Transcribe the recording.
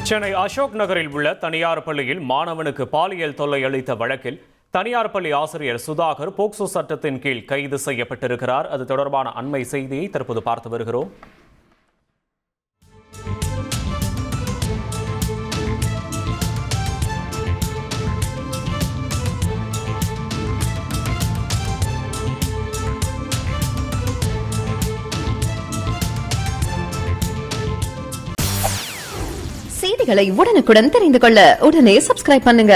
சென்னை அசோக் நகரில் உள்ள தனியார் பள்ளியில் மாணவனுக்கு பாலியல் தொல்லை அளித்த வழக்கில் தனியார் பள்ளி ஆசிரியர் சுதாகர் போக்சோ சட்டத்தின் கீழ் கைது செய்யப்பட்டிருக்கிறார். அது தொடர்பான அண்மை செய்தியை தற்போது பார்த்து வருகிறோம். செய்திகளை உடனுக்குடன் தெரிந்து கொள்ள உடனே சப்ஸ்கிரைப் பண்ணுங்க.